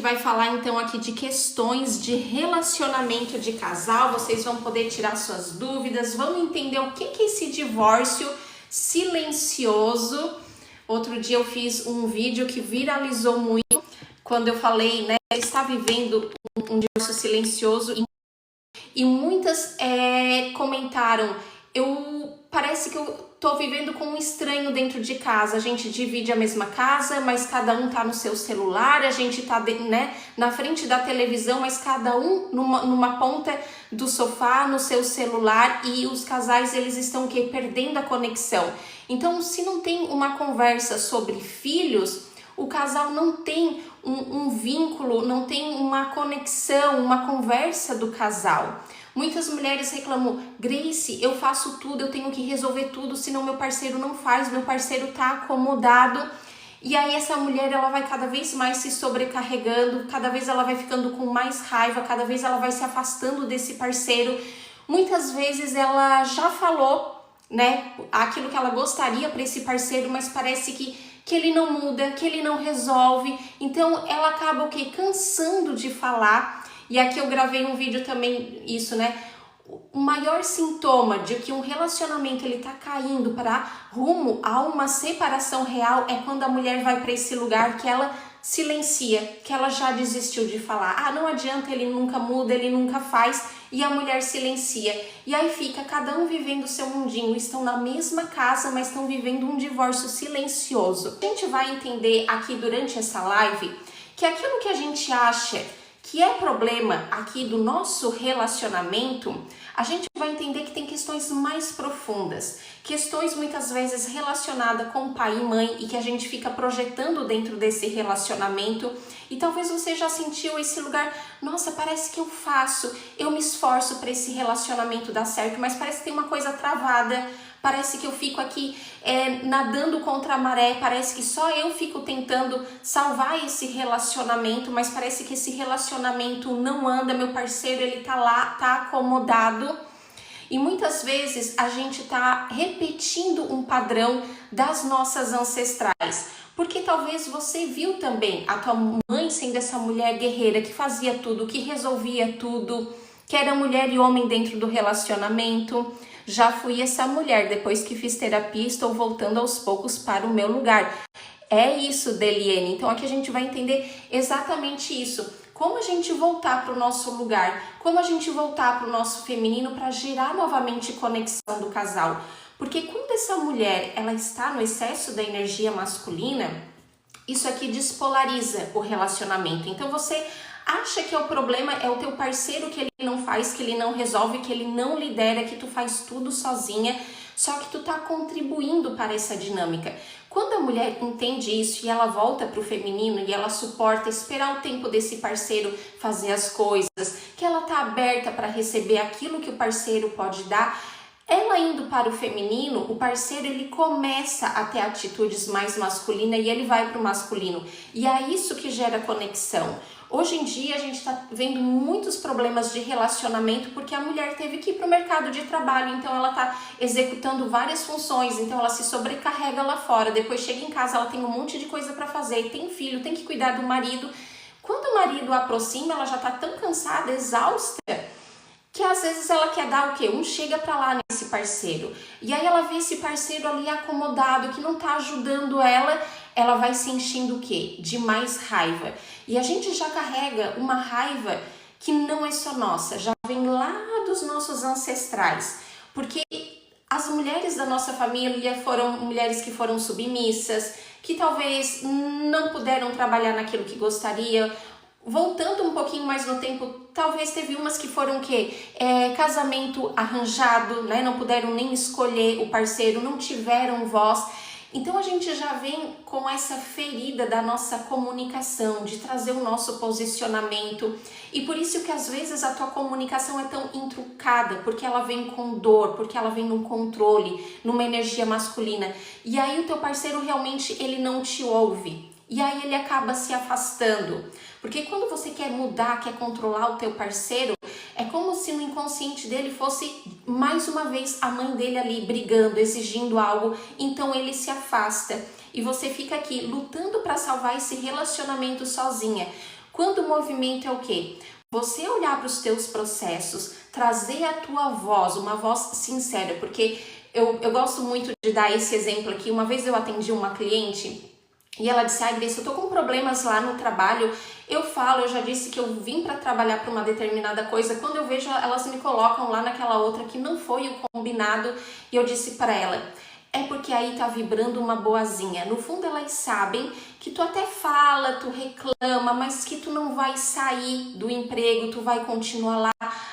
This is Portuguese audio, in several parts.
vai falar então aqui de questões de relacionamento de casal. Vocês vão poder tirar suas dúvidas, vão entender o que é esse divórcio silencioso. Outro dia eu fiz um vídeo que viralizou muito quando eu falei, né, está vivendo um divórcio silencioso e muitas comentaram, parece que eu tô vivendo com um estranho dentro de casa, a gente divide a mesma casa, mas cada um tá no seu celular, a gente tá, né, na frente da televisão, mas cada um numa ponta do sofá, no seu celular, e os casais, eles estão perdendo a conexão. Então, se não tem uma conversa sobre filhos, o casal não tem um vínculo, não tem uma conexão, uma conversa do casal. Muitas mulheres reclamam, Grace, eu faço tudo, eu tenho que resolver tudo, senão meu parceiro não faz, meu parceiro tá acomodado. E aí essa mulher, ela vai cada vez mais se sobrecarregando, cada vez ela vai ficando com mais raiva, cada vez ela vai se afastando desse parceiro. Muitas vezes ela já falou, né, aquilo que ela gostaria para esse parceiro, mas parece que ele não muda, que ele não resolve. Então ela acaba cansando de falar. E aqui eu gravei um vídeo também, isso, né? O maior sintoma de que um relacionamento ele tá caindo para rumo a uma separação real é quando a mulher vai para esse lugar que ela silencia, que ela já desistiu de falar. Ah, não adianta, ele nunca muda, ele nunca faz, e a mulher silencia. E aí fica cada um vivendo o seu mundinho, estão na mesma casa, mas estão vivendo um divórcio silencioso. A gente vai entender aqui durante essa live que aquilo que a gente acha que é problema aqui do nosso relacionamento, a gente vai entender que tem questões mais profundas, questões muitas vezes relacionadas com pai e mãe e que a gente fica projetando dentro desse relacionamento. E talvez você já sentiu esse lugar, nossa, parece que eu me esforço para esse relacionamento dar certo, mas parece que tem uma coisa travada, parece que eu fico aqui nadando contra a maré, parece que só eu fico tentando salvar esse relacionamento, mas parece que esse relacionamento não anda, meu parceiro ele tá lá, tá acomodado. E muitas vezes a gente tá repetindo um padrão das nossas ancestrais, porque talvez você viu também a tua mãe sendo essa mulher guerreira que fazia tudo, que resolvia tudo, que era mulher e homem dentro do relacionamento. Já fui essa mulher, depois que fiz terapia, estou voltando aos poucos para o meu lugar. É isso, Deliene. Então aqui a gente vai entender exatamente isso. Como a gente voltar para o nosso lugar, como a gente voltar para o nosso feminino para gerar novamente conexão do casal. Porque quando essa mulher ela está no excesso da energia masculina, isso aqui despolariza o relacionamento. Então você acha que o problema é o teu parceiro, que ele não faz, que ele não resolve, que ele não lidera, que tu faz tudo sozinha, só que tu tá contribuindo para essa dinâmica. Quando a mulher entende isso e ela volta pro feminino e ela suporta esperar o tempo desse parceiro fazer as coisas, que ela tá aberta para receber aquilo que o parceiro pode dar, ela indo para o feminino, o parceiro ele começa a ter atitudes mais masculinas e ele vai para o masculino. E é isso que gera conexão. Hoje em dia a gente está vendo muitos problemas de relacionamento porque a mulher teve que ir para o mercado de trabalho, então ela está executando várias funções, então ela se sobrecarrega lá fora, depois chega em casa, ela tem um monte de coisa para fazer, tem filho, tem que cuidar do marido. Quando o marido a aproxima, ela já está tão cansada, exausta, que às vezes ela quer dar o quê? Um chega pra lá nesse parceiro. E aí ela vê esse parceiro ali acomodado, que não tá ajudando ela vai se enchendo o quê? De mais raiva. E a gente já carrega uma raiva que não é só nossa, já vem lá dos nossos ancestrais. Porque as mulheres da nossa família foram mulheres que foram submissas, que talvez não puderam trabalhar naquilo que gostaria. Voltando um pouquinho mais no tempo, talvez teve umas que foram o quê? Casamento arranjado, né? Não puderam nem escolher o parceiro, não tiveram voz. Então a gente já vem com essa ferida da nossa comunicação, de trazer o nosso posicionamento. E por isso que às vezes a tua comunicação é tão intrucada, porque ela vem com dor, porque ela vem num controle, numa energia masculina. E aí o teu parceiro realmente ele não te ouve. E aí ele acaba se afastando. Porque quando você quer mudar, quer controlar o teu parceiro, é como se no inconsciente dele fosse mais uma vez a mãe dele ali brigando, exigindo algo, então ele se afasta e você fica aqui lutando para salvar esse relacionamento sozinha. Quando o movimento é o quê? Você olhar para os teus processos, trazer a tua voz, uma voz sincera, porque eu gosto muito de dar esse exemplo aqui. Uma vez eu atendi uma cliente e ela disse, Grace, eu tô com problemas lá no trabalho, eu já disse que eu vim para trabalhar para uma determinada coisa, quando eu vejo elas me colocam lá naquela outra que não foi o combinado, e eu disse para ela, é porque aí tá vibrando uma boazinha. No fundo elas sabem que tu até fala, tu reclama, mas que tu não vai sair do emprego, tu vai continuar lá.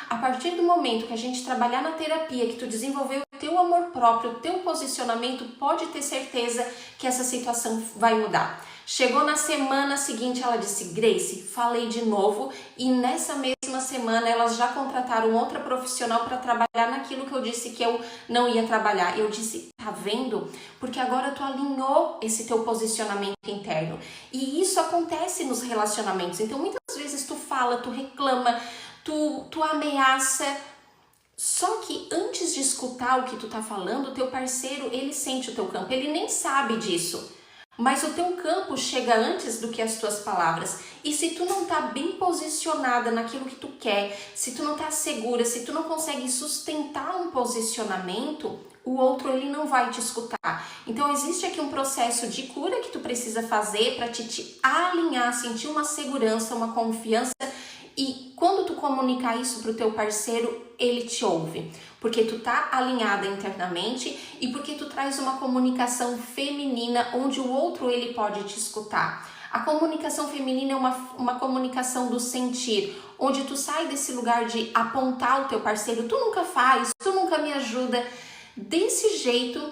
A partir do momento que a gente trabalhar na terapia, que tu desenvolveu o teu amor próprio, o teu posicionamento, pode ter certeza que essa situação vai mudar. Chegou na semana seguinte, ela disse, Grace, falei de novo, e nessa mesma semana elas já contrataram outra profissional para trabalhar naquilo que eu disse que eu não ia trabalhar. Eu disse, tá vendo? Porque agora tu alinhou esse teu posicionamento interno. E isso acontece nos relacionamentos. Então muitas vezes tu fala, tu reclama, tu ameaça. Só que antes de escutar o que tu tá falando, o teu parceiro, ele sente o teu campo, ele nem sabe disso. Mas o teu campo chega antes do que as tuas palavras. E se tu não tá bem posicionada naquilo que tu quer, se tu não tá segura, se tu não consegue sustentar um posicionamento, o outro ele não vai te escutar. Então existe aqui um processo de cura que tu precisa fazer para te alinhar, sentir uma segurança, uma confiança. E quando tu comunicar isso pro teu parceiro, ele te ouve. Porque tu tá alinhada internamente e porque tu traz uma comunicação feminina onde o outro ele pode te escutar. A comunicação feminina é uma comunicação do sentir, onde tu sai desse lugar de apontar o teu parceiro, tu nunca faz, tu nunca me ajuda. Desse jeito,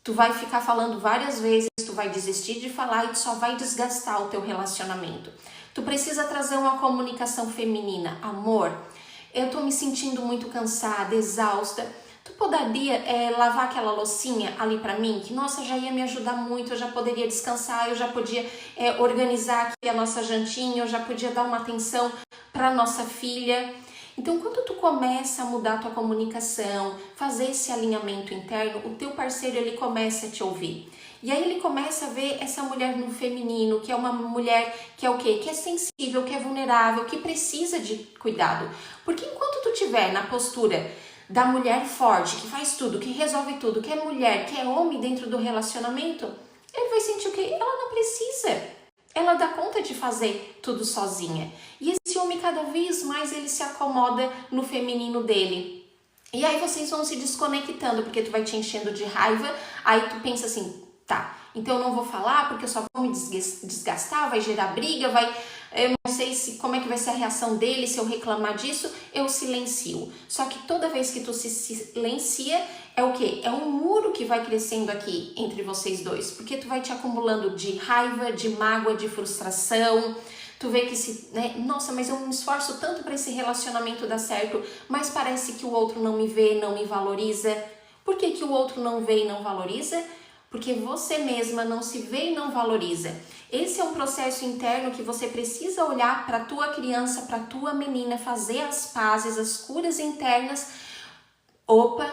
tu vai ficar falando várias vezes, tu vai desistir de falar e tu só vai desgastar o teu relacionamento. Tu precisa trazer uma comunicação feminina. Amor, eu tô me sentindo muito cansada, exausta. Tu poderia lavar aquela loucinha ali pra mim? Que, nossa, já ia me ajudar muito, eu já poderia descansar, eu já podia organizar aqui a nossa jantinha, eu já podia dar uma atenção pra nossa filha. Então, quando tu começa a mudar a tua comunicação, fazer esse alinhamento interno, o teu parceiro, ele começa a te ouvir. E aí ele começa a ver essa mulher no feminino, que é uma mulher que é o quê? Que é sensível, que é vulnerável, que precisa de cuidado. Porque enquanto tu tiver na postura da mulher forte, que faz tudo, que resolve tudo, que é mulher, que é homem dentro do relacionamento, ele vai sentir o quê? Ela não precisa. Ela dá conta de fazer tudo sozinha. E esse homem cada vez mais ele se acomoda no feminino dele. E aí vocês vão se desconectando, porque tu vai te enchendo de raiva, aí tu pensa assim, tá, então eu não vou falar porque eu só vou me desgastar, vai gerar briga, eu não sei como é que vai ser a reação dele se eu reclamar disso, eu silencio. Só que toda vez que tu se silencia, é o quê? É um muro que vai crescendo aqui entre vocês dois, porque tu vai te acumulando de raiva, de mágoa, de frustração. Tu vê que nossa, mas eu me esforço tanto para esse relacionamento dar certo, mas parece que o outro não me vê, não me valoriza. Por que o outro não vê e não valoriza? Porque você mesma não se vê e não valoriza. Esse é um processo interno que você precisa olhar para a tua criança, para a tua menina, fazer as pazes, as curas internas. Opa,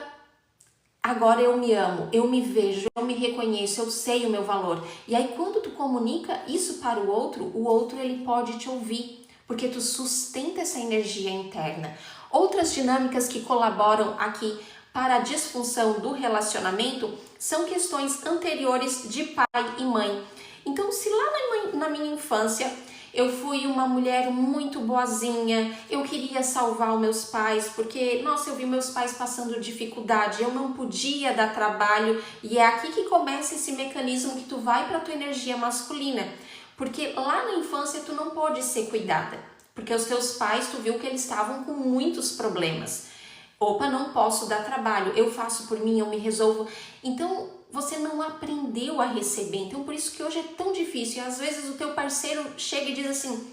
agora eu me amo, eu me vejo, eu me reconheço, eu sei o meu valor. E aí quando tu comunica isso para o outro ele pode te ouvir, porque tu sustenta essa energia interna. Outras dinâmicas que colaboram aqui para a disfunção do relacionamento são questões anteriores de pai e mãe. Então, se lá na minha infância eu fui uma mulher muito boazinha, eu queria salvar os meus pais, porque, nossa, eu vi meus pais passando dificuldade, eu não podia dar trabalho, e é aqui que começa esse mecanismo que tu vai para a tua energia masculina, porque lá na infância tu não pôde ser cuidada, porque os teus pais, tu viu que eles estavam com muitos problemas. Opa, não posso dar trabalho, eu faço por mim, eu me resolvo. Então, você não aprendeu a receber. Então, por isso que hoje é tão difícil. E às vezes o teu parceiro chega e diz assim,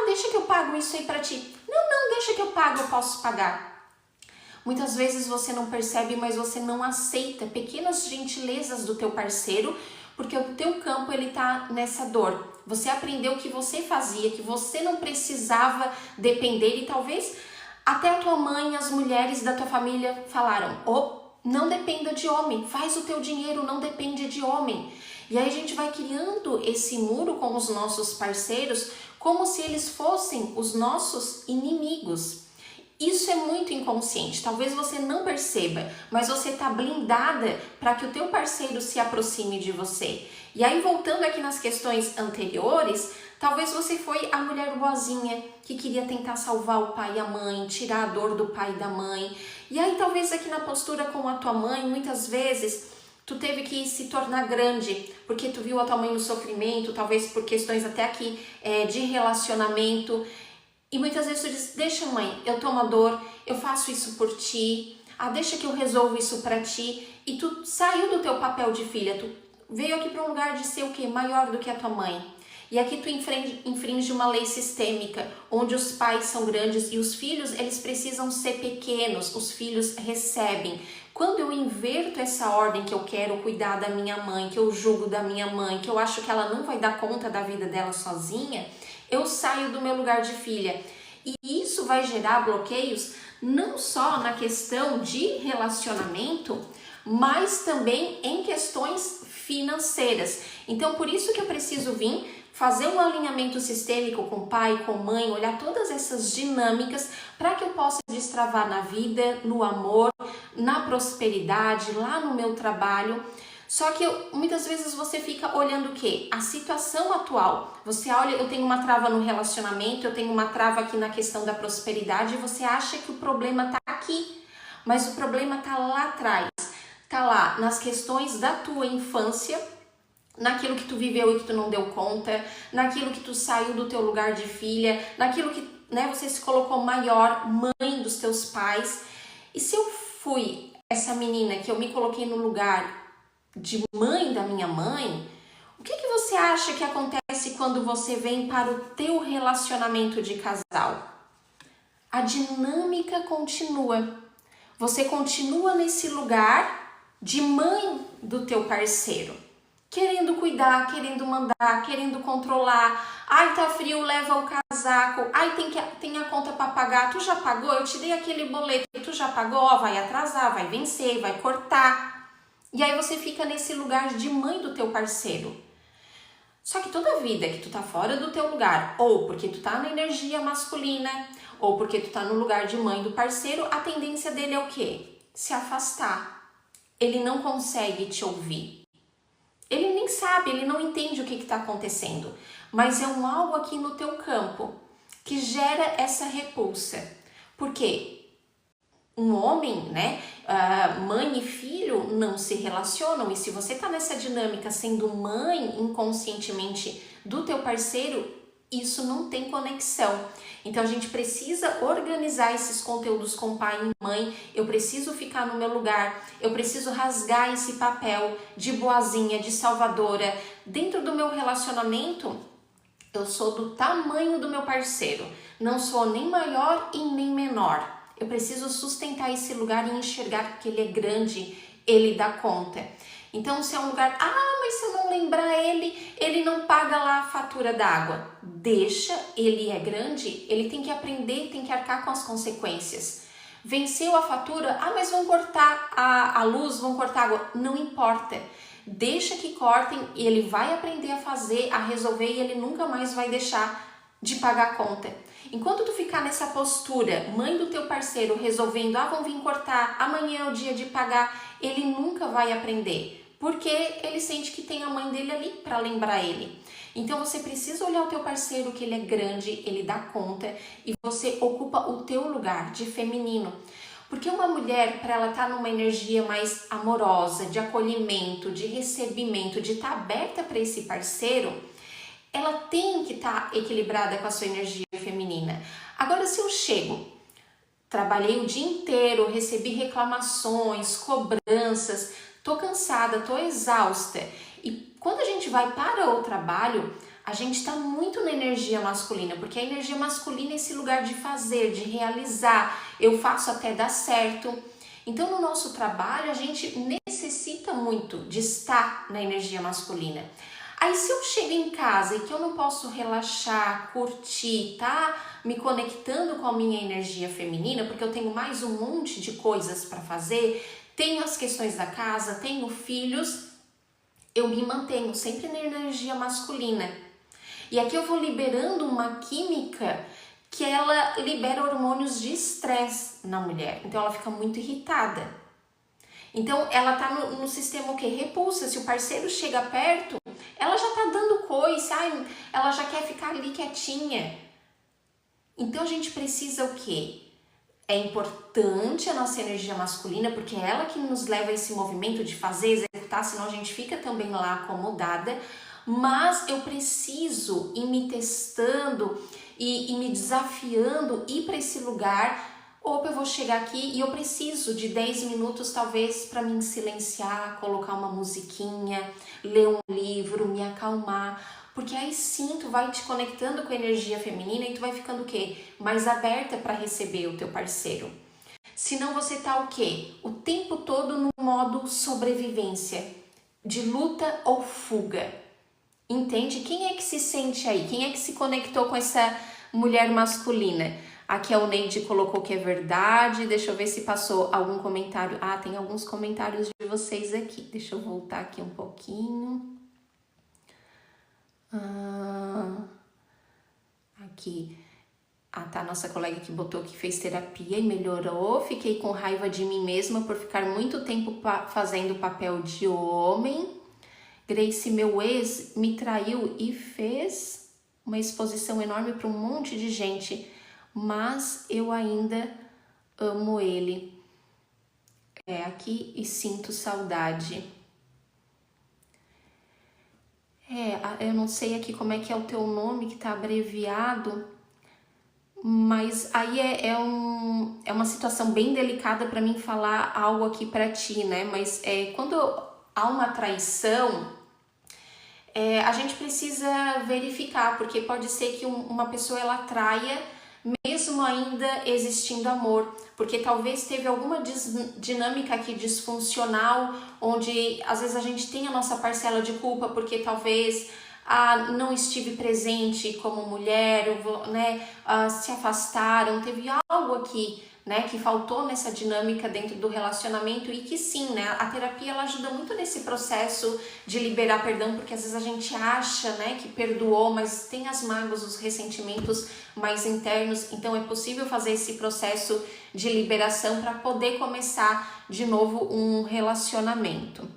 deixa que eu pago isso aí pra ti. Não, deixa que eu pago, eu posso pagar. Muitas vezes você não percebe, mas você não aceita pequenas gentilezas do teu parceiro, porque o teu campo ele tá nessa dor. Você aprendeu que você fazia, que você não precisava depender e talvez até a tua mãe, as mulheres da tua família falaram, não dependa de homem, faz o teu dinheiro, não depende de homem. E aí a gente vai criando esse muro com os nossos parceiros, como se eles fossem os nossos inimigos. Isso é muito inconsciente, talvez você não perceba, mas você está blindada para que o teu parceiro se aproxime de você. E aí, voltando aqui nas questões anteriores, talvez você foi a mulher boazinha que queria tentar salvar o pai e a mãe, tirar a dor do pai e da mãe. E aí, talvez aqui na postura com a tua mãe, muitas vezes tu teve que se tornar grande, porque tu viu a tua mãe no sofrimento, talvez por questões até aqui de relacionamento. E muitas vezes tu diz, deixa mãe, eu tomo a dor, eu faço isso por ti, deixa que eu resolvo isso pra ti. E tu saiu do teu papel de filha, tu veio aqui para um lugar de ser o quê? Maior do que a tua mãe. E aqui tu infringe uma lei sistêmica, onde os pais são grandes e os filhos, eles precisam ser pequenos, os filhos recebem. Quando eu inverto essa ordem que eu quero cuidar da minha mãe, que eu julgo da minha mãe, que eu acho que ela não vai dar conta da vida dela sozinha, eu saio do meu lugar de filha. E isso vai gerar bloqueios não só na questão de relacionamento, mas também em questões financeiras. Então, por isso que eu preciso vir fazer um alinhamento sistêmico com pai, com mãe, olhar todas essas dinâmicas para que eu possa destravar na vida, no amor, na prosperidade, lá no meu trabalho. Só que muitas vezes você fica olhando o quê? A situação atual. Você olha, eu tenho uma trava no relacionamento, eu tenho uma trava aqui na questão da prosperidade e você acha que o problema está aqui. Mas o problema está lá atrás. Está lá nas questões da tua infância, naquilo que tu viveu e que tu não deu conta, naquilo que tu saiu do teu lugar de filha, naquilo que você se colocou maior, mãe dos teus pais. E se eu fui essa menina que eu me coloquei no lugar de mãe da minha mãe, o que você acha que acontece quando você vem para o teu relacionamento de casal? A dinâmica continua. Você continua nesse lugar de mãe do teu parceiro, querendo cuidar, querendo mandar, querendo controlar. Ai, tá frio, leva o casaco. Ai, tem a conta para pagar. Tu já pagou? Eu te dei aquele boleto. Tu já pagou? Vai atrasar, vai vencer, vai cortar. E aí você fica nesse lugar de mãe do teu parceiro. Só que toda vida que tu tá fora do teu lugar, ou porque tu tá na energia masculina, ou porque tu tá no lugar de mãe do parceiro, a tendência dele é o quê? Se afastar. Ele não consegue te ouvir. Ele nem sabe, ele não entende o que está acontecendo. Mas é algo aqui no teu campo que gera essa repulsa. Por quê? Um homem, mãe e filho não se relacionam, e se você tá nessa dinâmica sendo mãe inconscientemente do teu parceiro, isso não tem conexão. Então a gente precisa organizar esses conteúdos com pai e mãe. Eu preciso ficar no meu lugar, eu preciso rasgar esse papel de boazinha, de salvadora. Dentro do meu relacionamento, eu sou do tamanho do meu parceiro, não sou nem maior e nem menor. Eu preciso sustentar esse lugar e enxergar que ele é grande, ele dá conta. Então, se é um lugar, mas se eu não lembrar ele não paga lá a fatura d'água. Deixa, ele é grande, ele tem que aprender, tem que arcar com as consequências. Venceu a fatura, mas vão cortar a luz, vão cortar a água. Não importa. Deixa que cortem e ele vai aprender a fazer, a resolver e ele nunca mais vai deixar de pagar a conta. Enquanto tu ficar nessa postura, mãe do teu parceiro resolvendo, vão vir cortar, amanhã é o dia de pagar, ele nunca vai aprender, porque ele sente que tem a mãe dele ali para lembrar ele. Então você precisa olhar o teu parceiro, que ele é grande, ele dá conta, e você ocupa o teu lugar de feminino. Porque uma mulher, para ela estar numa energia mais amorosa, de acolhimento, de recebimento, de estar aberta para esse parceiro, ela tem que estar equilibrada com a sua energia feminina. Agora, se eu chego, trabalhei o dia inteiro, recebi reclamações, cobranças, tô cansada, tô exausta, e quando a gente vai para o trabalho, a gente está muito na energia masculina, porque a energia masculina é esse lugar de fazer, de realizar, eu faço até dar certo. Então, no nosso trabalho, a gente necessita muito de estar na energia masculina. Aí se eu chego em casa e que eu não posso relaxar, curtir, me conectando com a minha energia feminina, porque eu tenho mais um monte de coisas para fazer, tenho as questões da casa, tenho filhos, eu me mantenho sempre na energia masculina. E aqui eu vou liberando uma química que ela libera hormônios de estresse na mulher. Então ela fica muito irritada. Então ela tá no sistema o quê? Repulsa. Se o parceiro chega perto, ela já tá dando coice, ela já quer ficar ali quietinha. Então a gente precisa o quê? É importante a nossa energia masculina, porque é ela que nos leva a esse movimento de fazer, executar, senão a gente fica também lá acomodada. Mas eu preciso ir me testando e me desafiando, ir para esse lugar. Opa, eu vou chegar aqui e eu preciso de 10 minutos talvez para me silenciar, colocar uma musiquinha, ler um livro, me acalmar. Porque aí sim tu vai te conectando com a energia feminina e tu vai ficando o quê? Mais aberta para receber o teu parceiro. Senão você tá o quê? O tempo todo no modo sobrevivência, de luta ou fuga. Entende? Quem é que se sente aí? Quem é que se conectou com essa mulher masculina? Aqui a Neide colocou que é verdade. Deixa eu ver se passou algum comentário. Ah, tem alguns comentários de vocês aqui. Deixa eu voltar aqui um pouquinho. Aqui. Ah, tá. Nossa colega que botou que fez terapia e melhorou. Fiquei com raiva de mim mesma por ficar muito tempo fazendo papel de homem. Grace, meu ex, me traiu e fez uma exposição enorme para um monte de gente, mas eu ainda amo ele. É aqui e sinto saudade. Eu não sei aqui como é que é o teu nome, que tá abreviado, mas aí é uma situação bem delicada para mim falar algo aqui para ti, né? Mas quando há uma traição, a gente precisa verificar, porque pode ser que uma pessoa ela traia mesmo ainda existindo amor, porque talvez teve alguma dinâmica aqui disfuncional, onde às vezes a gente tem a nossa parcela de culpa, porque talvez não estive presente como mulher, né, se afastaram, teve algo aqui, né, que faltou nessa dinâmica dentro do relacionamento e que sim, né, a terapia ela ajuda muito nesse processo de liberar perdão, porque às vezes a gente acha, né, que perdoou, mas tem as mágoas, os ressentimentos mais internos, então é possível fazer esse processo de liberação para poder começar de novo um relacionamento.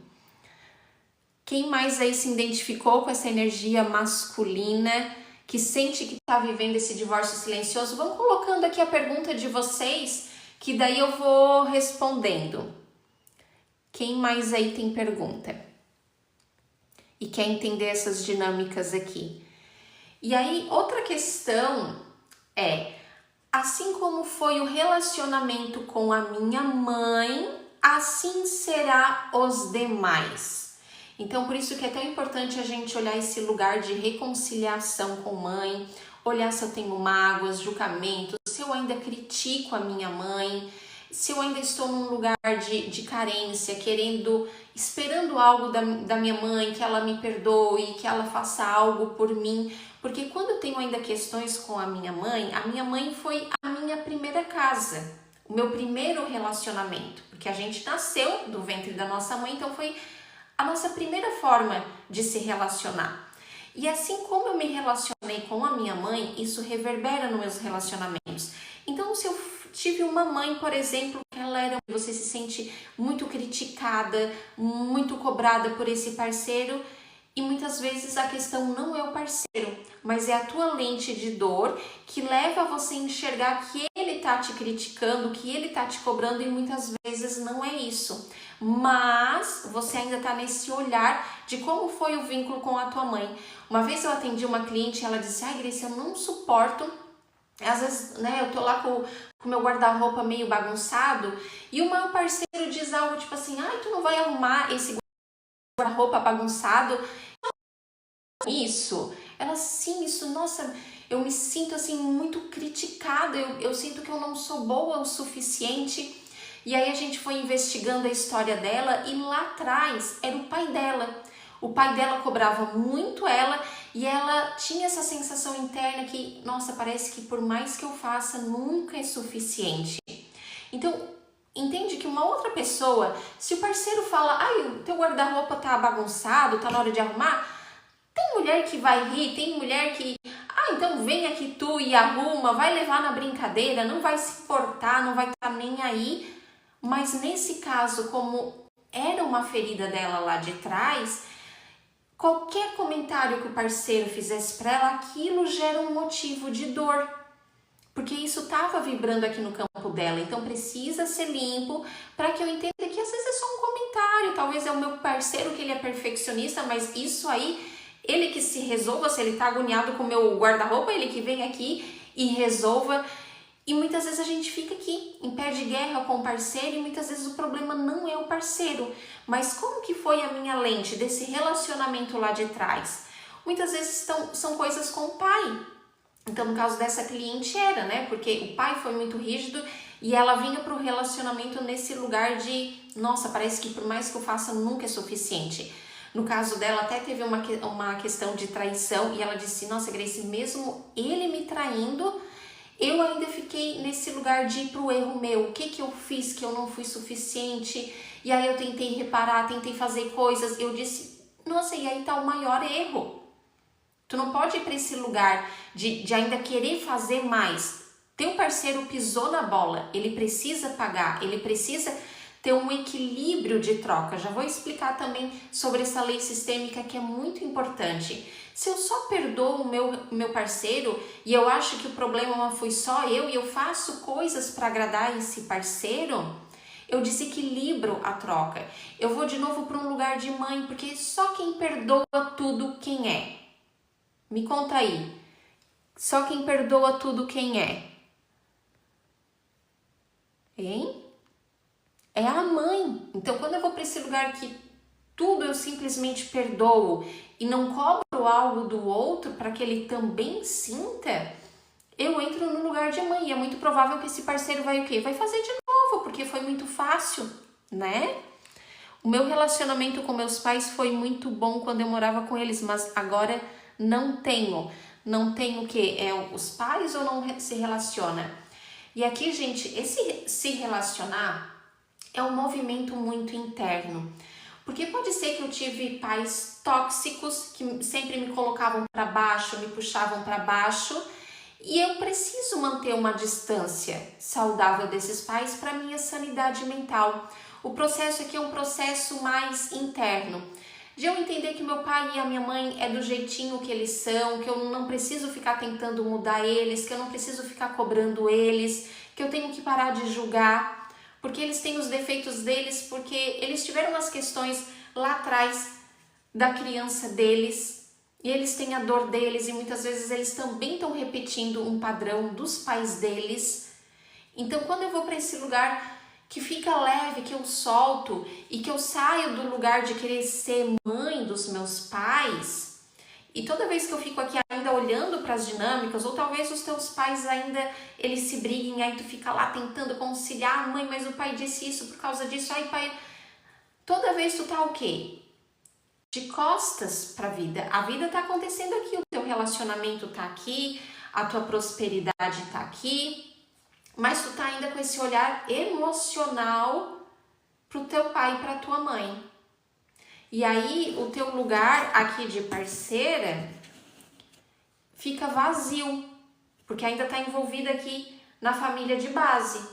Quem mais aí se identificou com essa energia masculina, que sente que está vivendo esse divórcio silencioso? Vão colocando aqui a pergunta de vocês, que daí eu vou respondendo. Quem mais aí tem pergunta? E quer entender essas dinâmicas aqui? E aí, outra questão é, assim como foi o relacionamento com a minha mãe, assim será os demais. Então, por isso que é tão importante a gente olhar esse lugar de reconciliação com mãe, olhar se eu tenho mágoas, julgamentos, se eu ainda critico a minha mãe, se eu ainda estou num lugar de carência, esperando algo da minha mãe, que ela me perdoe, que ela faça algo por mim. Porque quando eu tenho ainda questões com a minha mãe foi a minha primeira casa, o meu primeiro relacionamento, porque a gente nasceu do ventre da nossa mãe, então foi a nossa primeira forma de se relacionar. E assim como eu me relacionei com a minha mãe, isso reverbera nos meus relacionamentos. Então, se eu tive uma mãe, por exemplo, que você se sente muito criticada, muito cobrada por esse parceiro, e muitas vezes a questão não é o parceiro, mas é a tua lente de dor que leva você a enxergar que ele tá te criticando, que ele tá te cobrando, e muitas vezes não é isso. Mas você ainda tá nesse olhar de como foi o vínculo com a tua mãe. Uma vez eu atendi uma cliente e ela disse, Grace, eu não suporto, às vezes, né, eu tô lá com o meu guarda-roupa meio bagunçado e o meu parceiro diz algo tipo assim, tu não vai arrumar esse guarda-roupa bagunçado? Isso, ela sim, isso, nossa, eu me sinto assim muito criticada, eu sinto que eu não sou boa o suficiente. E aí a gente foi investigando a história dela e lá atrás era o pai dela. O pai dela cobrava muito ela e ela tinha essa sensação interna que, nossa, parece que por mais que eu faça, nunca é suficiente. Então, entende que uma outra pessoa, se o parceiro fala, o teu guarda-roupa tá bagunçado, tá na hora de arrumar, Tem mulher que vai rir, tem mulher que, então vem aqui tu e arruma, vai levar na brincadeira, não vai se importar, não vai estar nem aí. Mas nesse caso, como era uma ferida dela lá de trás, qualquer comentário que o parceiro fizesse para ela, aquilo gera um motivo de dor. Porque isso estava vibrando aqui no campo dela, então precisa ser limpo para que eu entenda que às vezes é só um comentário, talvez é o meu parceiro que ele é perfeccionista, mas isso aí, ele que se resolva, se ele tá agoniado com o meu guarda-roupa, ele que vem aqui e resolva. E muitas vezes a gente fica aqui em pé de guerra com o parceiro e muitas vezes o problema não é o parceiro, mas como que foi a minha lente desse relacionamento lá de trás? Muitas vezes são coisas com o pai. Então, no caso dessa cliente era, né? Porque o pai foi muito rígido e ela vinha para o relacionamento nesse lugar de, nossa, parece que por mais que eu faça nunca é suficiente. No caso dela até teve uma questão de traição e ela disse, nossa, Grace, mesmo ele me traindo, eu ainda fiquei nesse lugar de ir pro erro meu. O que eu fiz que eu não fui suficiente? E aí eu tentei reparar, tentei fazer coisas. Eu disse, nossa, e aí tá o maior erro. Tu não pode ir para esse lugar de ainda querer fazer mais. Teu parceiro pisou na bola, ele precisa pagar, ele precisa ter um equilíbrio de troca. Já vou explicar também sobre essa lei sistêmica que é muito importante. Se eu só perdoo o meu parceiro e eu acho que o problema foi só eu e eu faço coisas para agradar esse parceiro, eu desequilibro a troca. Eu vou de novo para um lugar de mãe, porque só quem perdoa tudo quem é. Me conta aí, só quem perdoa tudo quem é? Hein? É a mãe. Então, quando eu vou para esse lugar que tudo eu simplesmente perdoo e não cobro algo do outro para que ele também sinta, eu entro no lugar de mãe. E é muito provável que esse parceiro vai o quê? Vai fazer de novo, porque foi muito fácil, né? O meu relacionamento com meus pais foi muito bom quando eu morava com eles, mas agora não tenho o quê? É os pais ou não se relaciona? E aqui, gente, esse se relacionar é um movimento muito interno. Porque pode ser que eu tive pais tóxicos que sempre me colocavam para baixo, me puxavam para baixo, e eu preciso manter uma distância saudável desses pais para minha sanidade mental. O processo aqui é um processo mais interno. De eu entender que meu pai e a minha mãe é do jeitinho que eles são, que eu não preciso ficar tentando mudar eles, que eu não preciso ficar cobrando eles, que eu tenho que parar de julgar, porque eles têm os defeitos deles, porque eles tiveram as questões lá atrás da criança deles, e eles têm a dor deles, e muitas vezes eles também estão repetindo um padrão dos pais deles. Então, quando eu vou para esse lugar que fica leve, que eu solto e que eu saio do lugar de querer ser mãe dos meus pais, e toda vez que eu fico aqui ainda olhando para as dinâmicas, ou talvez os teus pais ainda, eles se briguem, aí tu fica lá tentando conciliar, mãe, mas o pai disse isso por causa disso, ai pai, toda vez tu tá o quê? De costas para a vida tá acontecendo aqui, o teu relacionamento tá aqui, a tua prosperidade tá aqui, mas tu tá ainda com esse olhar emocional pro teu pai e pra tua mãe. E aí o teu lugar aqui de parceira fica vazio, porque ainda tá envolvida aqui na família de base.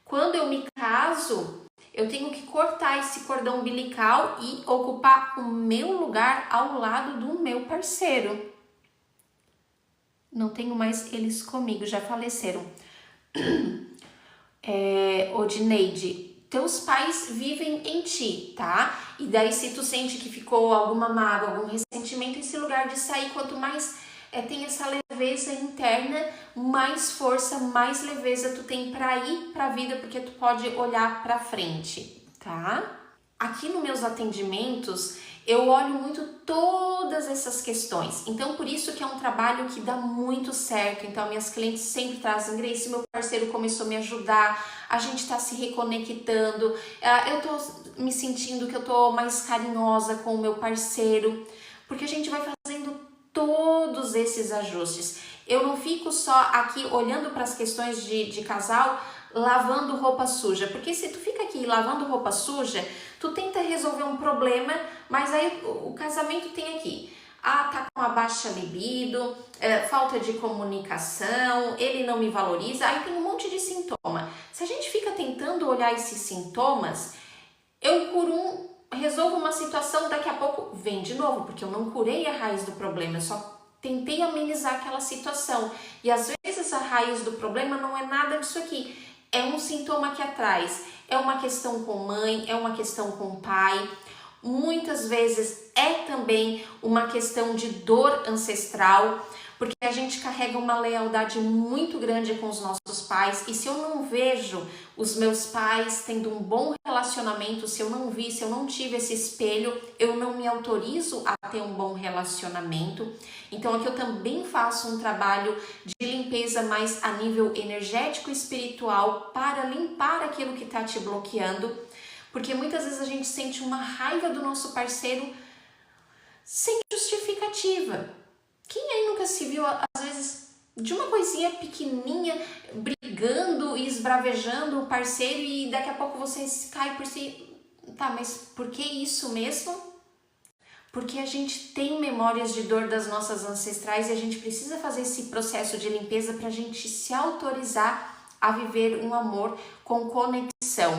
Quando eu me caso, eu tenho que cortar esse cordão umbilical e ocupar o meu lugar ao lado do meu parceiro. Não tenho mais eles comigo, já faleceram. Odineide, teus pais vivem em ti, tá? E daí se tu sente que ficou alguma mágoa, algum ressentimento, esse lugar de sair, quanto mais tem essa leveza interna, mais força, mais leveza tu tem pra ir pra vida, porque tu pode olhar pra frente, tá? Aqui nos meus atendimentos, eu olho muito todas essas questões. Então, por isso que é um trabalho que dá muito certo. Então, minhas clientes sempre trazem, Grace, meu parceiro começou a me ajudar, a gente tá se reconectando, eu tô me sentindo que eu tô mais carinhosa com o meu parceiro, porque a gente vai fazendo todos esses ajustes. Eu não fico só aqui olhando para as questões de casal, lavando roupa suja, porque se tu fica aqui lavando roupa suja, tu tenta resolver um problema, mas aí o casamento tem aqui Ah, tá com uma baixa libido, falta de comunicação, ele não me valoriza, aí tem um monte de sintoma. Se a gente fica tentando olhar esses sintomas, eu por um resolvo uma situação, daqui a pouco vem de novo, porque eu não curei a raiz do problema, eu só tentei amenizar aquela situação. E às vezes a raiz do problema não é nada disso aqui, é um sintoma aqui atrás, é uma questão com mãe, é uma questão com pai. Muitas vezes é também uma questão de dor ancestral, porque a gente carrega uma lealdade muito grande com os nossos pais, e se eu não vejo os meus pais tendo um bom relacionamento, se eu não tive esse espelho, eu não me autorizo a ter um bom relacionamento. Então aqui eu também faço um trabalho de limpeza mais a nível energético e espiritual para limpar aquilo que está te bloqueando. Porque muitas vezes a gente sente uma raiva do nosso parceiro sem justificativa. Quem aí nunca se viu, às vezes, de uma coisinha pequenininha, brigando e esbravejando o parceiro e daqui a pouco você cai por si. Tá, mas por que isso mesmo? Porque a gente tem memórias de dor das nossas ancestrais e a gente precisa fazer esse processo de limpeza para a gente se autorizar a viver um amor com conexão.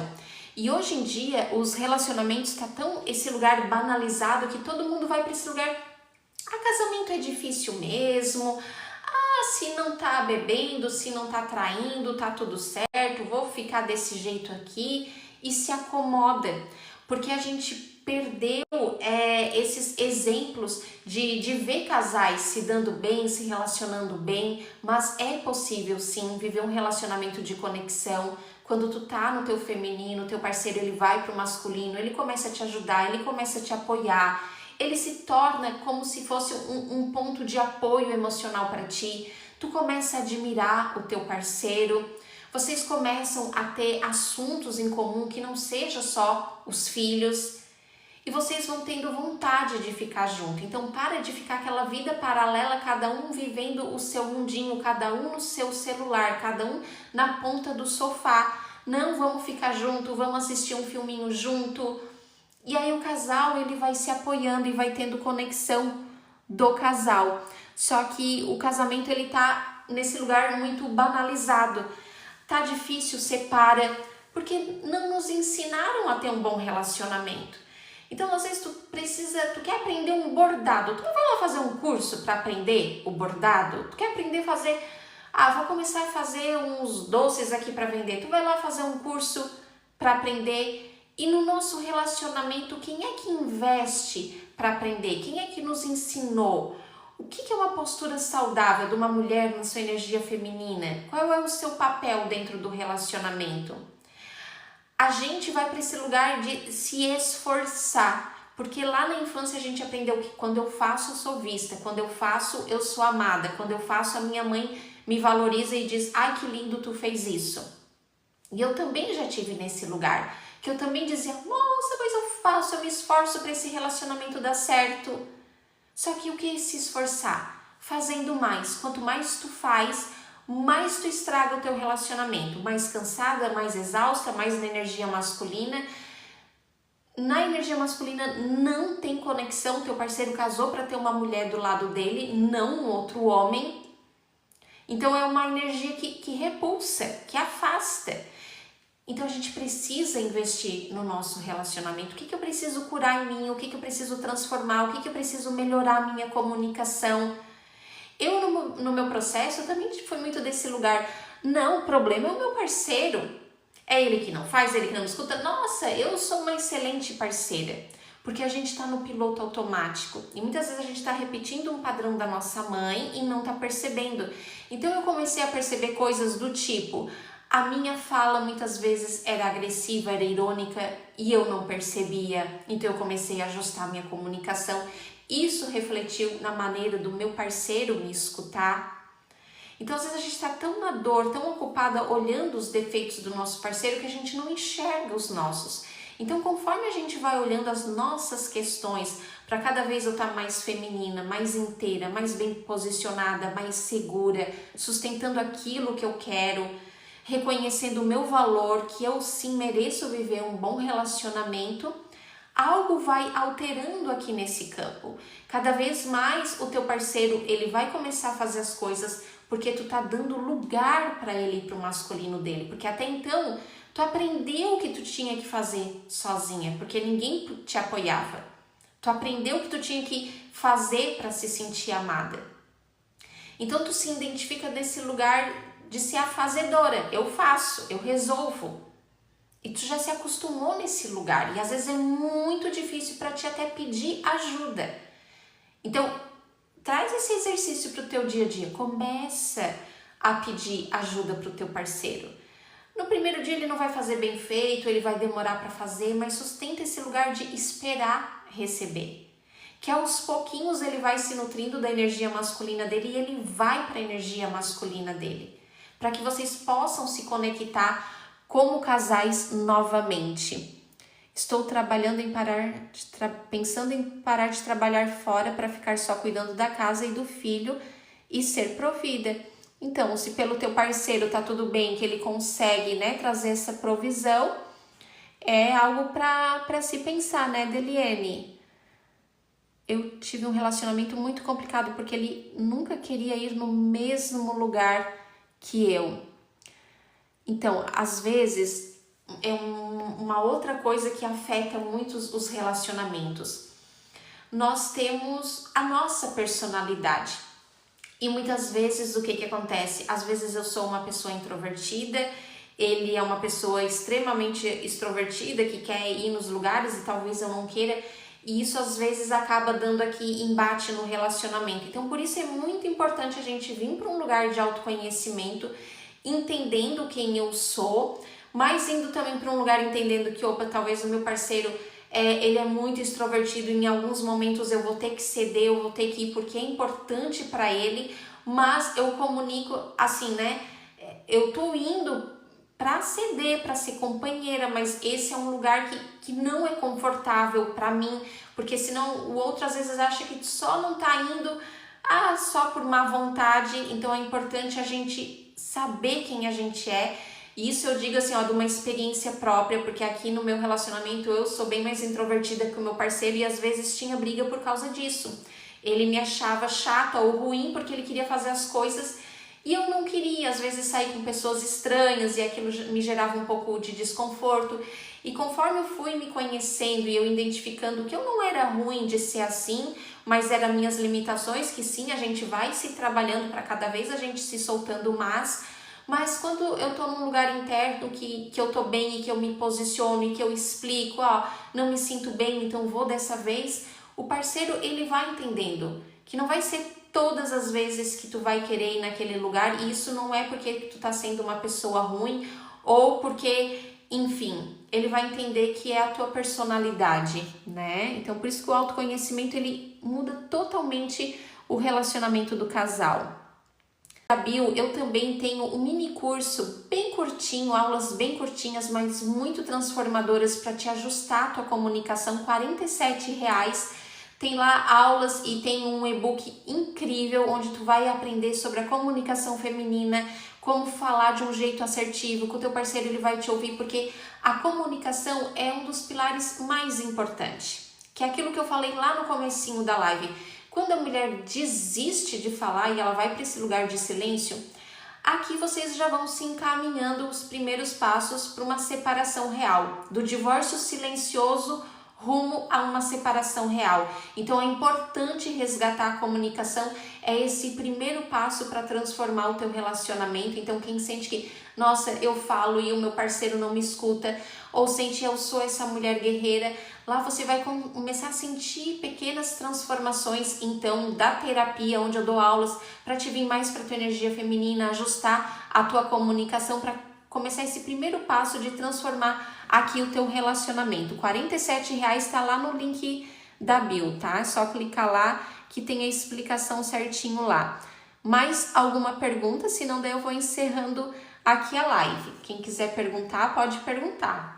E hoje em dia, os relacionamentos tá tão esse lugar banalizado que todo mundo vai para esse lugar. Ah, casamento é difícil mesmo. Ah, se não tá bebendo, se não tá traindo, tá tudo certo. Vou ficar desse jeito aqui e se acomoda. Porque a gente perdeu esses exemplos de ver casais se dando bem, se relacionando bem. Mas é possível sim viver um relacionamento de conexão. Quando tu tá no teu feminino, teu parceiro ele vai pro masculino, ele começa a te ajudar, ele começa a te apoiar, ele se torna como se fosse um ponto de apoio emocional para ti, tu começa a admirar o teu parceiro, vocês começam a ter assuntos em comum que não seja só os filhos, e vocês vão tendo vontade de ficar junto. Então para de ficar aquela vida paralela, cada um vivendo o seu mundinho, cada um no seu celular, cada um na ponta do sofá. Não, vamos ficar junto, vamos assistir um filminho junto. E aí o casal ele vai se apoiando e vai tendo conexão do casal. Só que o casamento ele tá nesse lugar muito banalizado. Tá difícil, separa, porque não nos ensinaram a ter um bom relacionamento. Então, às vezes, tu quer aprender um bordado, tu não vai lá fazer um curso para aprender o bordado? Tu quer aprender a fazer, vou começar a fazer uns doces aqui para vender, tu vai lá fazer um curso para aprender. E no nosso relacionamento, quem é que investe para aprender? Quem é que nos ensinou? O que é uma postura saudável de uma mulher na sua energia feminina? Qual é o seu papel dentro do relacionamento? A gente vai para esse lugar de se esforçar, porque lá na infância a gente aprendeu que quando eu faço eu sou vista, quando eu faço eu sou amada, quando eu faço a minha mãe me valoriza e diz, ai que lindo tu fez isso. E eu também já tive nesse lugar, que eu também dizia, nossa, mas eu faço, eu me esforço para esse relacionamento dar certo. Só que o que é se esforçar? Fazendo mais, quanto mais tu faz, mais tu estraga o teu relacionamento, mais cansada, mais exausta, mais na energia masculina. Na energia masculina não tem conexão, teu parceiro casou para ter uma mulher do lado dele, não um outro homem. Então é uma energia que repulsa, que afasta. Então a gente precisa investir no nosso relacionamento. O que eu preciso curar em mim? O que eu preciso transformar? O que eu preciso melhorar a minha comunicação? Eu, no meu processo, eu também fui muito desse lugar. Não, o problema é o meu parceiro. É ele que não faz, ele que não me escuta. Nossa, eu sou uma excelente parceira. Porque a gente está no piloto automático. E muitas vezes a gente está repetindo um padrão da nossa mãe e não está percebendo. Então eu comecei a perceber coisas do tipo... A minha fala muitas vezes era agressiva, era irônica e eu não percebia. Então eu comecei a ajustar a minha comunicação. Isso refletiu na maneira do meu parceiro me escutar. Então às vezes a gente está tão na dor, tão ocupada olhando os defeitos do nosso parceiro que a gente não enxerga os nossos. Então conforme a gente vai olhando as nossas questões, para cada vez eu estar mais feminina, mais inteira, mais bem posicionada, mais segura, sustentando aquilo que eu quero, reconhecendo o meu valor, que eu sim mereço viver um bom relacionamento, algo vai alterando aqui nesse campo. Cada vez mais o teu parceiro, ele vai começar a fazer as coisas porque tu tá dando lugar para ele ir pro masculino dele, porque até então tu aprendeu o que tu tinha que fazer sozinha, porque ninguém te apoiava. Tu aprendeu o que tu tinha que fazer para se sentir amada. Então tu se identifica nesse lugar de ser a fazedora. Eu faço, eu resolvo. E tu já se acostumou nesse lugar. E às vezes é muito difícil para ti até pedir ajuda. Então, traz esse exercício para o teu dia a dia. Começa a pedir ajuda para o teu parceiro. No primeiro dia ele não vai fazer bem feito, ele vai demorar para fazer, mas sustenta esse lugar de esperar receber. Que aos pouquinhos ele vai se nutrindo da energia masculina dele e ele vai para a energia masculina dele. Para que vocês possam se conectar como casais novamente. Estou trabalhando em pensando em parar de trabalhar fora para ficar só cuidando da casa e do filho e ser provida. Então, se pelo teu parceiro tá tudo bem, que ele consegue, né, trazer essa provisão, é algo para se pensar, né, Deliene? Eu tive um relacionamento muito complicado porque ele nunca queria ir no mesmo lugar que eu. Então, às vezes, é uma outra coisa que afeta muito os relacionamentos. Nós temos a nossa personalidade. E muitas vezes o que acontece? Às vezes eu sou uma pessoa introvertida, ele é uma pessoa extremamente extrovertida que quer ir nos lugares e talvez eu não queira. E isso às vezes acaba dando aqui embate no relacionamento. Então por isso é muito importante a gente vir para um lugar de autoconhecimento, entendendo quem eu sou, mas indo também para um lugar entendendo que, opa, talvez o meu parceiro ele é muito extrovertido, em alguns momentos eu vou ter que ceder, eu vou ter que ir porque é importante para ele, mas eu comunico assim, né? Eu tô indo para ceder, para ser companheira, mas esse é um lugar que não é confortável para mim, porque senão o outro às vezes acha que só não tá indo só por má vontade. Então é importante a gente saber quem a gente é. E isso eu digo assim, de uma experiência própria, porque aqui no meu relacionamento eu sou bem mais introvertida que o meu parceiro e às vezes tinha briga por causa disso. Ele me achava chata ou ruim porque ele queria fazer as coisas e eu não queria, às vezes, sair com pessoas estranhas e aquilo me gerava um pouco de desconforto. E conforme eu fui me conhecendo e eu identificando que eu não era ruim de ser assim, mas eram minhas limitações, que sim, a gente vai se trabalhando para cada vez a gente se soltando mais. Mas quando eu tô num lugar interno que eu tô bem e que eu me posiciono e que eu explico, não me sinto bem, então vou dessa vez, o parceiro ele vai entendendo que não vai ser todas as vezes que tu vai querer ir naquele lugar, e isso não é porque tu tá sendo uma pessoa ruim ou porque, enfim, ele vai entender que é a tua personalidade, né? Então por isso que o autoconhecimento ele muda totalmente o relacionamento do casal. Na bio, eu também tenho um mini curso bem curtinho, aulas bem curtinhas, mas muito transformadoras para te ajustar a tua comunicação, R$ 47,00. Tem lá aulas e tem um e-book incrível onde tu vai aprender sobre a comunicação feminina, como falar de um jeito assertivo, que o teu parceiro ele vai te ouvir, porque a comunicação é um dos pilares mais importantes, que é aquilo que eu falei lá no comecinho da live. Quando a mulher desiste de falar e ela vai para esse lugar de silêncio, aqui vocês já vão se encaminhando os primeiros passos para uma separação real, do divórcio silencioso rumo a uma separação real. Então é importante resgatar a comunicação, é esse primeiro passo para transformar o teu relacionamento. Então quem sente que, nossa, eu falo e o meu parceiro não me escuta, ou sente eu sou essa mulher guerreira, lá você vai começar a sentir pequenas transformações, então, da terapia, onde eu dou aulas para te vir mais para tua energia feminina, ajustar a tua comunicação para começar esse primeiro passo de transformar aqui o teu relacionamento. R$ 47,00 está lá no link da bio, tá? É só clicar lá que tem a explicação certinho lá. Mais alguma pergunta? Se não, daí eu vou encerrando aqui a live. Quem quiser perguntar, pode perguntar.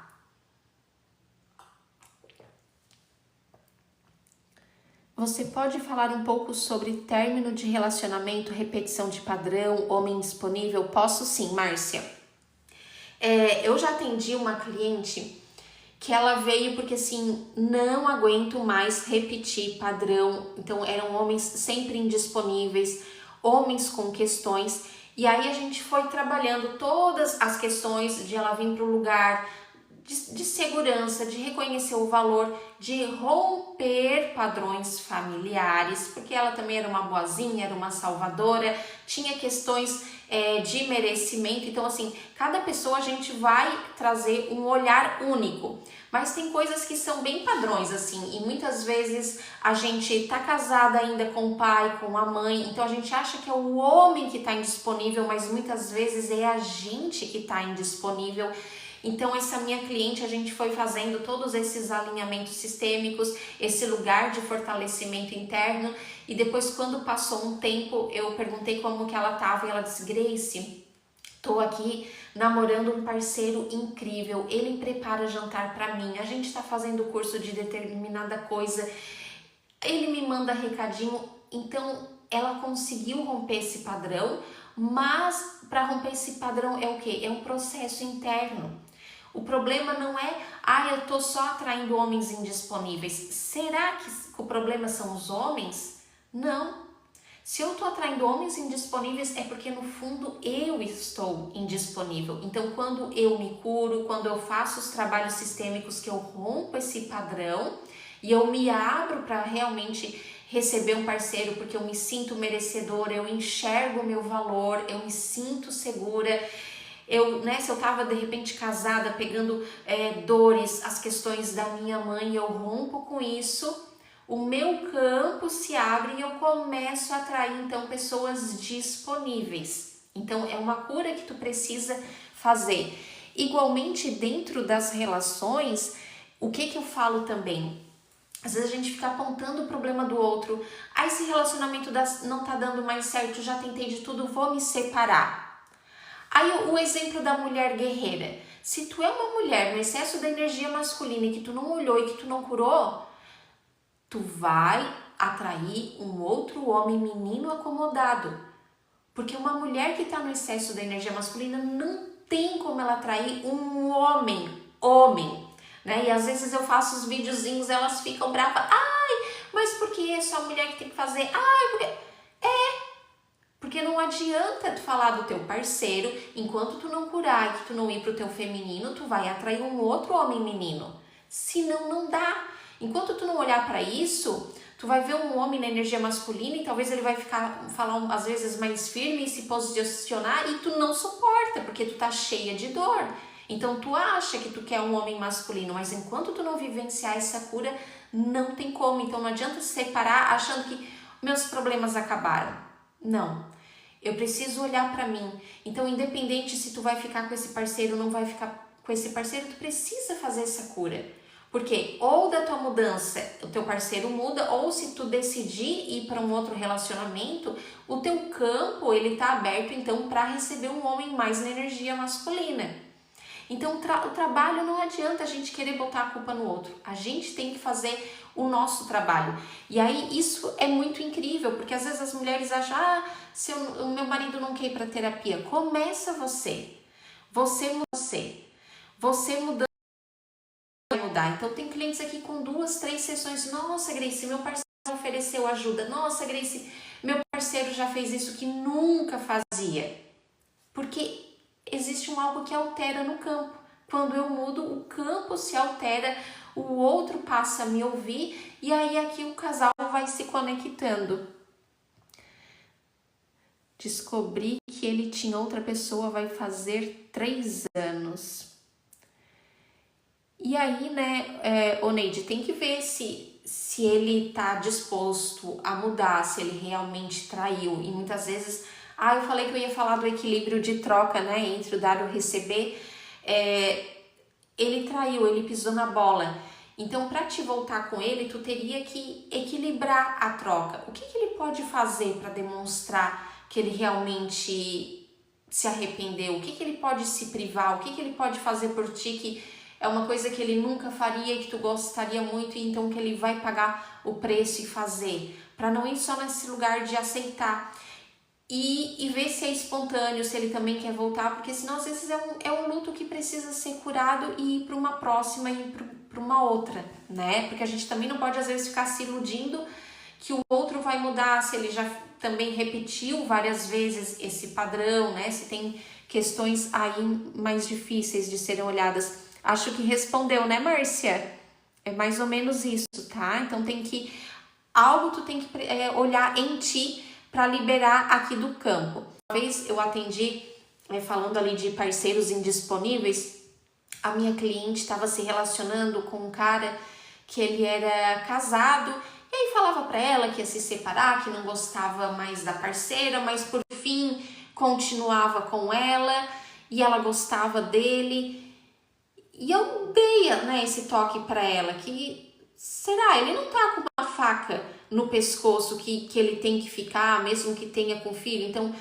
Você pode falar um pouco sobre término de relacionamento, repetição de padrão, homem disponível? Posso sim, Márcia. Eu já atendi uma cliente que ela veio porque assim, não aguento mais repetir padrão. Então eram homens sempre indisponíveis, homens com questões. E aí a gente foi trabalhando todas as questões de ela vir para o lugar de segurança, de reconhecer o valor, de romper padrões familiares, porque ela também era uma boazinha, era uma salvadora, tinha questões de merecimento. Então assim, cada pessoa a gente vai trazer um olhar único, mas tem coisas que são bem padrões assim, e muitas vezes a gente tá casada ainda com o pai, com a mãe, então a gente acha que é o homem que tá indisponível, mas muitas vezes é a gente que tá indisponível. Então essa minha cliente, a gente foi fazendo todos esses alinhamentos sistêmicos, esse lugar de fortalecimento interno, e depois quando passou um tempo, eu perguntei como que ela estava e ela disse: Grace, tô aqui namorando um parceiro incrível, ele prepara jantar para mim, a gente tá fazendo curso de determinada coisa, ele me manda recadinho. Então ela conseguiu romper esse padrão, mas para romper esse padrão é o quê? É um processo interno. O problema não é, eu tô só atraindo homens indisponíveis. Será que o problema são os homens? Não. Se eu tô atraindo homens indisponíveis é porque no fundo eu estou indisponível. Então quando eu me curo, quando eu faço os trabalhos sistêmicos, que eu rompo esse padrão e eu me abro para realmente receber um parceiro, porque eu me sinto merecedora, eu enxergo o meu valor, eu me sinto segura. Se eu tava de repente casada, pegando dores, as questões da minha mãe, eu rompo com isso, o meu campo se abre e eu começo a atrair então pessoas disponíveis. Então é uma cura que tu precisa fazer. Igualmente dentro das relações, o que eu falo também? Às vezes a gente fica apontando o problema do outro. Esse relacionamento não tá dando mais certo, já tentei de tudo, vou me separar. Aí o exemplo da mulher guerreira. Se tu é uma mulher no excesso da energia masculina e que tu não olhou e que tu não curou, tu vai atrair um outro homem menino acomodado. Porque uma mulher que está no excesso da energia masculina não tem como ela atrair um homem, né? E às vezes eu faço os videozinhos, elas ficam bravas. Mas por que é só a mulher que tem que fazer? Porque não adianta tu falar do teu parceiro, enquanto tu não curar e que tu não ir pro teu feminino, tu vai atrair um outro homem menino. Senão não dá. Enquanto tu não olhar para isso, tu vai ver um homem na energia masculina e talvez ele vai falar às vezes mais firme e se posicionar e tu não suporta, porque tu tá cheia de dor. Então tu acha que tu quer um homem masculino, mas enquanto tu não vivenciar essa cura, não tem como. Então não adianta se separar achando que meus problemas acabaram. Não. Eu preciso olhar para mim. Então, independente se tu vai ficar com esse parceiro ou não vai ficar com esse parceiro, tu precisa fazer essa cura. Porque ou da tua mudança, o teu parceiro muda, ou se tu decidir ir para um outro relacionamento, o teu campo, ele tá aberto então para receber um homem mais na energia masculina. Então, o trabalho não adianta a gente querer botar a culpa no outro. A gente tem que fazer o nosso trabalho. E aí, isso é muito incrível, porque às vezes as mulheres acham, se o meu marido não quer ir para terapia. Começa você. Você mudando vai mudar. Então, tem clientes aqui com 2, 3 sessões. Nossa, Grace, meu parceiro ofereceu ajuda. Nossa, Grace, meu parceiro já fez isso que nunca fazia. Porque existe algo que altera no campo. Quando eu mudo, o campo se altera, o outro passa a me ouvir e aí aqui o casal vai se conectando. Descobri que ele tinha outra pessoa, vai fazer 3 anos. E aí, né, Oneide, tem que ver se ele tá disposto a mudar, se ele realmente traiu. E muitas vezes... eu falei que eu ia falar do equilíbrio de troca, né, entre o dar e o receber. Ele traiu, ele pisou na bola. Então, para te voltar com ele, tu teria que equilibrar a troca. O que ele pode fazer para demonstrar que ele realmente se arrependeu? O que ele pode se privar? O que ele pode fazer por ti que é uma coisa que ele nunca faria e que tu gostaria muito e então que ele vai pagar o preço e fazer? Para não ir só nesse lugar de aceitar. e ver se é espontâneo, se ele também quer voltar, porque senão às vezes é um luto que precisa ser curado e ir para uma próxima e para uma outra, né? Porque a gente também não pode às vezes ficar se iludindo que o outro vai mudar, se ele já também repetiu várias vezes esse padrão, né? Se tem questões aí mais difíceis de serem olhadas. Acho que respondeu, né, Márcia? É mais ou menos isso, tá? Então algo tu tem que olhar em ti para liberar aqui do campo. Uma vez eu atendi, falando ali de parceiros indisponíveis, a minha cliente estava se relacionando com um cara que ele era casado, e aí falava para ela que ia se separar, que não gostava mais da parceira, mas por fim continuava com ela e ela gostava dele. E eu dei, né, esse toque para ela, que será? Ele não tá com uma faca no pescoço que ele tem que ficar, mesmo que tenha com filho. Então,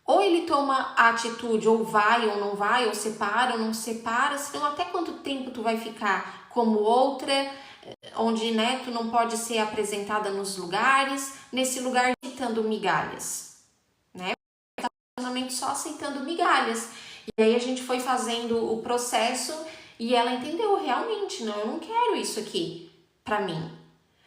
ou ele toma a atitude, ou vai ou não vai, ou separa ou não separa, senão até quanto tempo tu vai ficar como outra, onde, né, tu não pode ser apresentada nos lugares, nesse lugar aceitando migalhas, né? Só aceitando migalhas. E aí a gente foi fazendo o processo e ela entendeu, realmente, não, eu não quero isso aqui pra mim.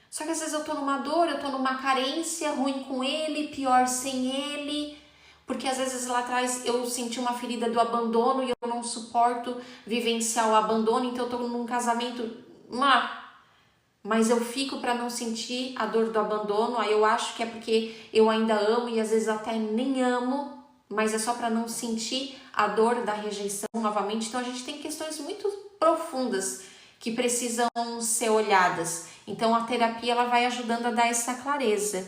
Só que às vezes eu tô numa dor, eu tô numa carência, ruim com ele, pior sem ele, porque às vezes lá atrás eu senti uma ferida do abandono e eu não suporto vivenciar o abandono, então eu tô num casamento, mas eu fico para não sentir a dor do abandono, aí eu acho que é porque eu ainda amo e às vezes até nem amo, mas é só para não sentir a dor da rejeição novamente. Então a gente tem questões muito profundas que precisam ser olhadas. Então a terapia ela vai ajudando a dar essa clareza.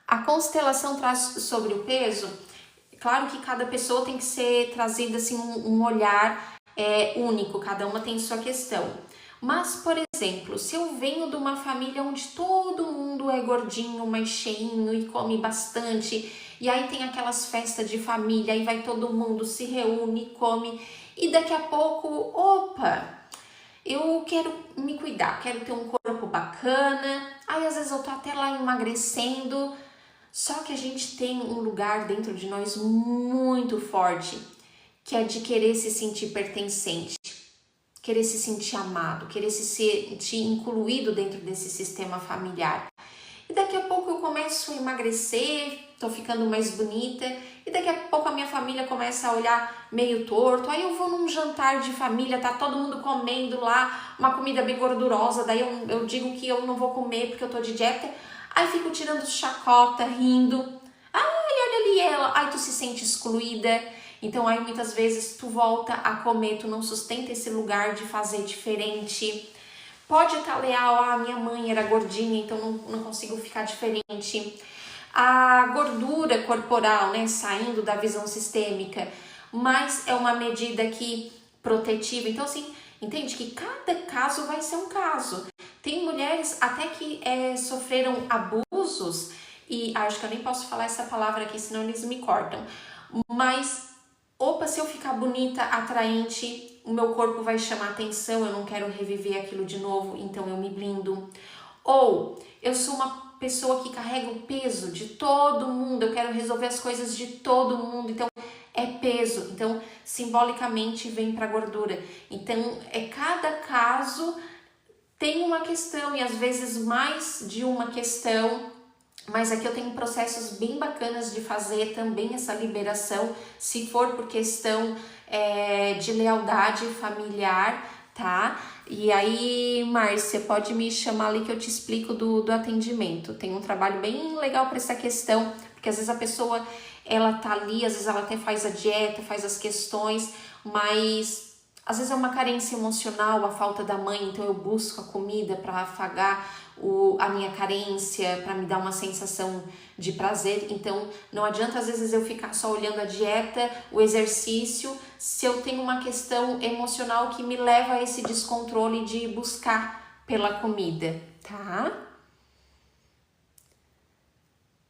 A constelação traz sobre o peso. Claro que cada pessoa tem que ser trazida assim um olhar único, cada uma tem sua questão. Mas, por exemplo, se eu venho de uma família onde todo mundo é gordinho, mais cheinho e come bastante, e aí tem aquelas festas de família, aí vai todo mundo, se reúne, come, e daqui a pouco, opa, eu quero me cuidar, quero ter um corpo bacana, aí às vezes eu tô até lá emagrecendo, só que a gente tem um lugar dentro de nós muito forte, que é de querer se sentir pertencente, querer se sentir amado, querer se sentir incluído dentro desse sistema familiar. E daqui a pouco eu começo a emagrecer, tô ficando mais bonita, e daqui a pouco a minha família começa a olhar meio torto, aí eu vou num jantar de família, tá todo mundo comendo lá uma comida bem gordurosa, daí eu digo que eu não vou comer porque eu tô de dieta, aí fico tirando chacota, rindo, ai, olha ali ela, aí tu se sente excluída. Então aí muitas vezes tu volta a comer, tu não sustenta esse lugar de fazer diferente. Pode estar leal, minha mãe era gordinha, então não consigo ficar diferente. A gordura corporal, né, saindo da visão sistêmica, mas é uma medida aqui protetiva. Então assim, entende que cada caso vai ser um caso. Tem mulheres até que sofreram abusos, e acho que eu nem posso falar essa palavra aqui, senão eles me cortam, mas opa, se eu ficar bonita, atraente, o meu corpo vai chamar atenção, eu não quero reviver aquilo de novo, então eu me blindo. Ou eu sou uma pessoa que carrega o peso de todo mundo, eu quero resolver as coisas de todo mundo, então é peso. Então, simbolicamente vem para gordura. Então, cada caso tem uma questão e às vezes mais de uma questão. Mas aqui eu tenho processos bem bacanas de fazer também essa liberação, se for por questão de lealdade familiar, tá? E aí, Márcia, pode me chamar ali que eu te explico do atendimento. Tem um trabalho bem legal para essa questão, porque às vezes a pessoa, ela tá ali, às vezes ela até faz a dieta, faz as questões, mas às vezes é uma carência emocional, a falta da mãe, então eu busco a comida para afagar a minha carência, para me dar uma sensação de prazer. Então não adianta às vezes eu ficar só olhando a dieta, o exercício, se eu tenho uma questão emocional que me leva a esse descontrole de buscar pela comida, tá?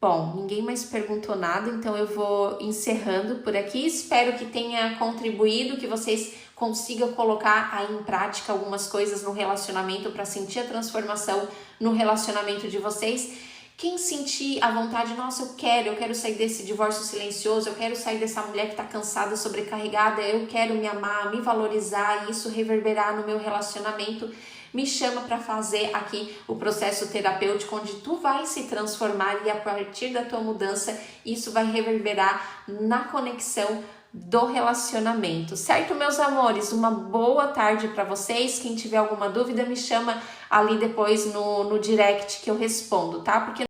Bom, ninguém mais perguntou nada, então eu vou encerrando por aqui. Espero que tenha contribuído, que vocês consigam colocar aí em prática algumas coisas no relacionamento para sentir a transformação no relacionamento de vocês. Quem sentir a vontade, nossa, eu quero sair desse divórcio silencioso, eu quero sair dessa mulher que tá cansada, sobrecarregada, eu quero me amar, me valorizar e isso reverberar no meu relacionamento, me chama para fazer aqui o processo terapêutico, onde tu vai se transformar e a partir da tua mudança, isso vai reverberar na conexão do relacionamento, certo, meus amores? Uma boa tarde para vocês. Quem tiver alguma dúvida, me chama ali depois no direct que eu respondo, tá? Porque